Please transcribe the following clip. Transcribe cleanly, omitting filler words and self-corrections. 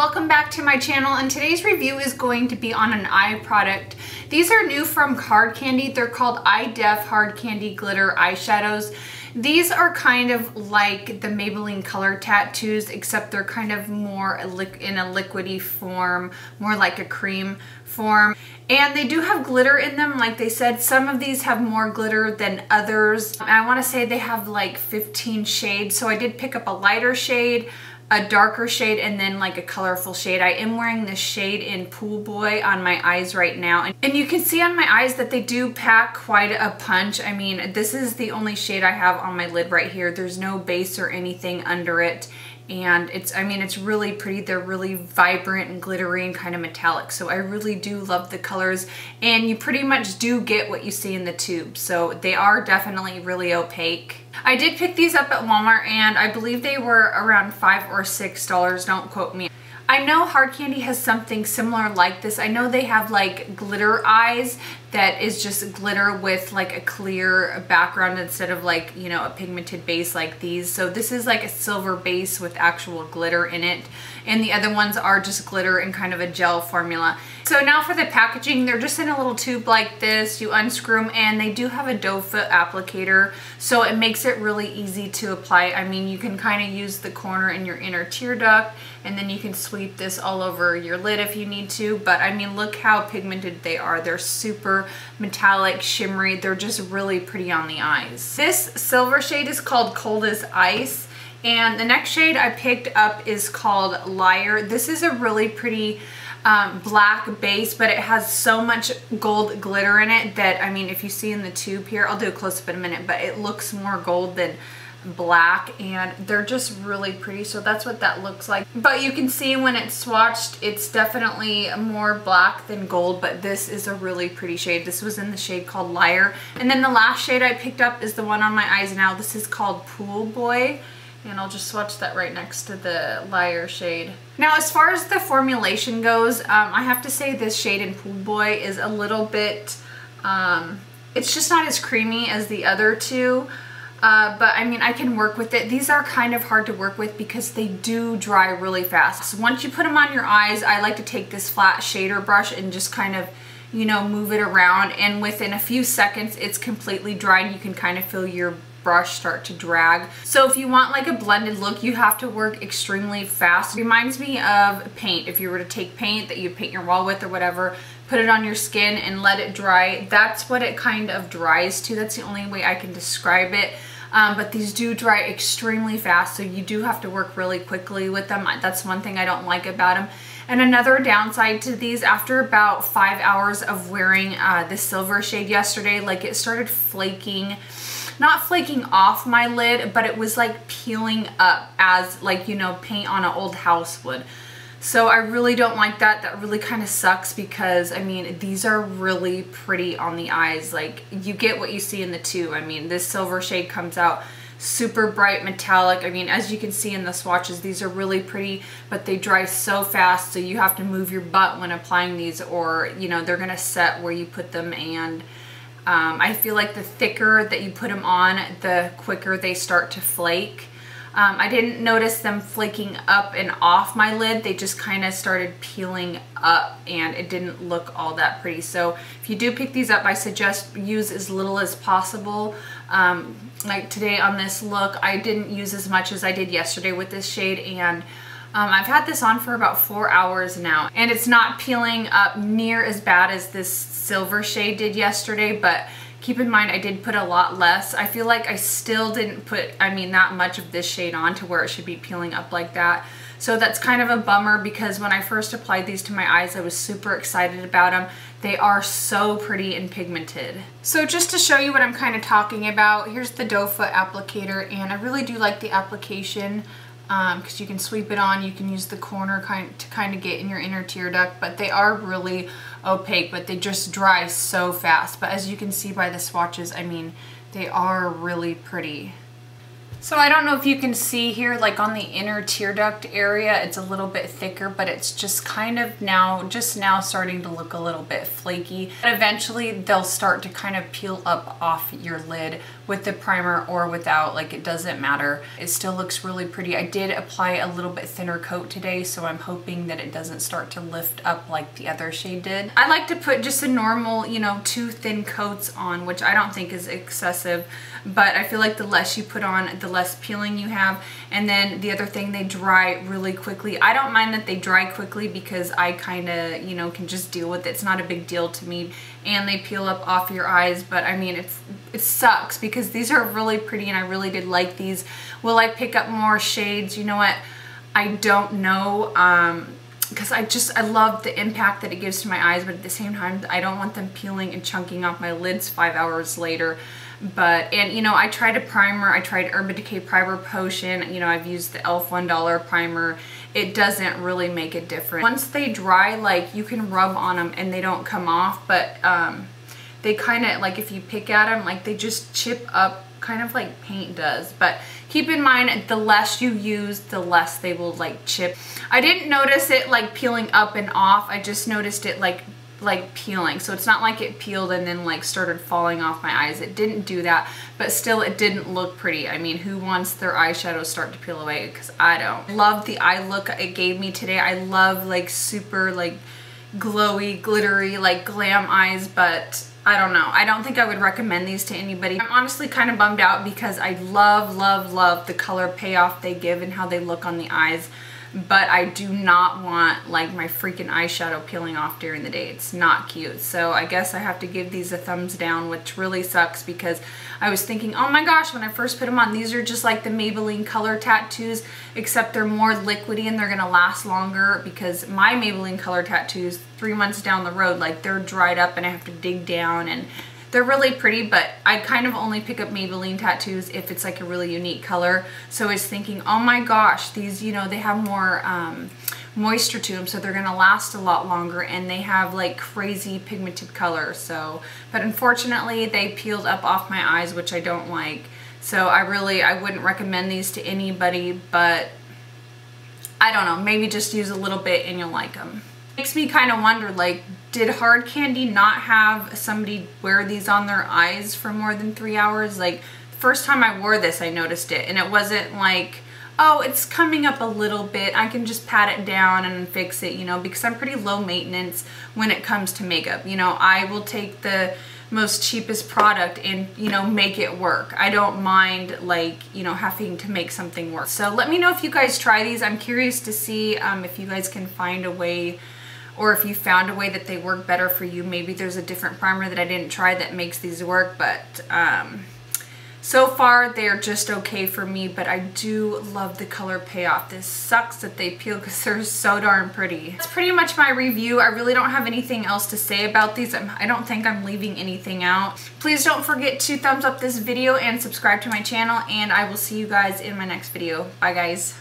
welcome back to my channel, and today's review is going to be on an eye product. These are new from Hard Candy. They're called Eye Def Hard Candy Glitter Eyeshadows. These are kind of like the Maybelline Color Tattoos, except they're kind of more in a liquidy form, more like a cream form. And they do have glitter in them. Like they said, some of these have more glitter than others. I want to say they have like 15 shades. So I did pick up a lighter shade, a darker shade, and then like a colorful shade. I am wearing this shade in Pool Boy on my eyes right now. And you can see on my eyes that they do pack quite a punch. I mean, this is the only shade I have on my lid right here. There's no base or anything under it. And it's really pretty. They're really vibrant and glittery and kind of metallic. So I really do love the colors. And you pretty much do get what you see in the tube. So they are definitely really opaque. I did pick these up at Walmart, and I believe they were around $5 or $6. Don't quote me. I know Hard Candy has something similar like this. I know they have like glitter eyes that is just glitter with like a clear background instead of like, you know, a pigmented base like these. So this is like a silver base with actual glitter in it. And the other ones are just glitter in kind of a gel formula. So now for the packaging, they're just in a little tube like this. You unscrew them, and they do have a doe foot applicator. So it makes it really easy to apply. I mean, you can kind of use the corner in your inner tear duct, and then you can sweep this all over your lid if you need to. But I mean, look how pigmented they are. They're super metallic, shimmery. They're just really pretty on the eyes. This silver shade is called Cold as Ice. And the next shade I picked up is called Liar. This is a really pretty black base, but it has so much gold glitter in it that, I mean, if you see in the tube here, I'll do a close-up in a minute, but it looks more gold than black, and they're just really pretty. So that's what that looks like. But you can see when it's swatched, it's definitely more black than gold, but this is a really pretty shade. This was in the shade called Liar. And then the last shade I picked up is the one on my eyes now. This is called Pool Boy. And I'll just swatch that right next to the Liar shade. Now, as far as the formulation goes, I have to say this shade in Pool Boy is a little bit, it's just not as creamy as the other two. But I mean, I can work with it. These are kind of hard to work with because they do dry really fast. So once you put them on your eyes, I like to take this flat shader brush and just kind of, you know, move it around. And within a few seconds, it's completely dry, and you can kind of feel your brush start to drag. So if you want like a blended look, you have to work extremely fast. It reminds me of paint. If you were to take paint that you paint your wall with or whatever, put it on your skin and let it dry, that's what it kind of dries to. That's the only way I can describe it. But these do dry extremely fast, so you do have to work really quickly with them. That's one thing I don't like about them. And another downside to these, after about 5 hours of wearing the silver shade yesterday, like it started flaking. Not flaking off my lid, but it was like peeling up as like, you know, paint on an old house would. So I really don't like that. That really kind of sucks because, I mean, these are really pretty on the eyes. Like, you get what you see in the tube. I mean, this silver shade comes out super bright metallic. I mean, as you can see in the swatches, these are really pretty, but they dry so fast, so you have to move your butt when applying these, or, you know, they're gonna set where you put them. And I feel like the thicker that you put them on, the quicker they start to flake. I didn't notice them flaking up and off my lid. They just kind of started peeling up, and it didn't look all that pretty. So if you do pick these up, I suggest use as little as possible. Like today on this look, I didn't use as much as I did yesterday with this shade, and I've had this on for about 4 hours now, and it's not peeling up near as bad as this silver shade did yesterday, but keep in mind I did put a lot less. I feel like I still didn't put, I mean, that much of this shade on to where it should be peeling up like that. So that's kind of a bummer, because when I first applied these to my eyes, I was super excited about them. They are so pretty and pigmented. So just to show you what I'm kind of talking about, here's the doe foot applicator, and I really do like the application. Because you can sweep it on, you can use the corner to kind of get in your inner tear duct, but they are really opaque, but they just dry so fast. But as you can see by the swatches, I mean, they are really pretty. So I don't know if you can see here, like on the inner tear duct area, it's a little bit thicker, but it's just kind of now starting to look a little bit flaky. But eventually they'll start to kind of peel up off your lid with the primer or without, like it doesn't matter. It still looks really pretty. I did apply a little bit thinner coat today, so I'm hoping that it doesn't start to lift up like the other shade did. I like to put just a normal, you know, 2 thin coats on, which I don't think is excessive, but I feel like the less you put on, the less peeling you have. And then the other thing, they dry really quickly. I don't mind that they dry quickly because I kind of, you know, can just deal with it. It's not a big deal to me. And they peel up off your eyes, but I mean, it sucks because these are really pretty and I really did like these. Will I pick up more shades? You know what? I don't know, because I love the impact that it gives to my eyes, but at the same time, I don't want them peeling and chunking off my lids 5 hours later. But, and you know, I tried a primer. I tried Urban Decay Primer Potion. You know, I've used the e.l.f. $1 primer. It doesn't really make a difference. Once they dry, like, you can rub on them and they don't come off, but they kind of, like, if you pick at them, like, they just chip up kind of like paint does. But keep in mind, the less you use, the less they will, like, chip. I didn't notice it, like, peeling up and off. I just noticed it, like peeling. So it's not like it peeled and then like started falling off my eyes. It didn't do that, but still it didn't look pretty. I mean, who wants their eyeshadow start to peel away? Because I don't. Love the eye look it gave me today. I love like super like glowy, glittery, like glam eyes, but I don't know. I don't think I would recommend these to anybody. I'm honestly kind of bummed out because I love, love, love the color payoff they give and how they look on the eyes. But I do not want like my freaking eyeshadow peeling off during the day. It's not cute. So I guess I have to give these a thumbs down, which really sucks because I was thinking, oh my gosh, when I first put them on, these are just like the Maybelline Color Tattoos, except they're more liquidy and they're gonna last longer, because my Maybelline Color Tattoos 3 months down the road, like they're dried up and I have to dig down, and they're really pretty, but I kind of only pick up Maybelline tattoos if it's like a really unique color. So I was thinking, oh my gosh, these, you know, they have more moisture to them, so they're gonna last a lot longer, and they have like crazy pigmented color. So, but unfortunately they peeled up off my eyes, which I don't like. So I wouldn't recommend these to anybody, but I don't know, maybe just use a little bit and you'll like them. Makes me kind of wonder, like, did Hard Candy not have somebody wear these on their eyes for more than 3 hours? Like, the first time I wore this, I noticed it, and it wasn't like, oh, it's coming up a little bit, I can just pat it down and fix it, you know, because I'm pretty low maintenance when it comes to makeup. You know, I will take the most cheapest product and, you know, make it work. I don't mind, like, you know, having to make something work. So let me know if you guys try these. I'm curious to see if you guys can find a way, or if you found a way that they work better for you. Maybe there's a different primer that I didn't try that makes these work, but so far they're just okay for me. But I do love the color payoff. This sucks that they peel because they're so darn pretty. That's pretty much my review. I really don't have anything else to say about these. I don't think I'm leaving anything out. Please don't forget to thumbs up this video and subscribe to my channel, and I will see you guys in my next video. Bye guys.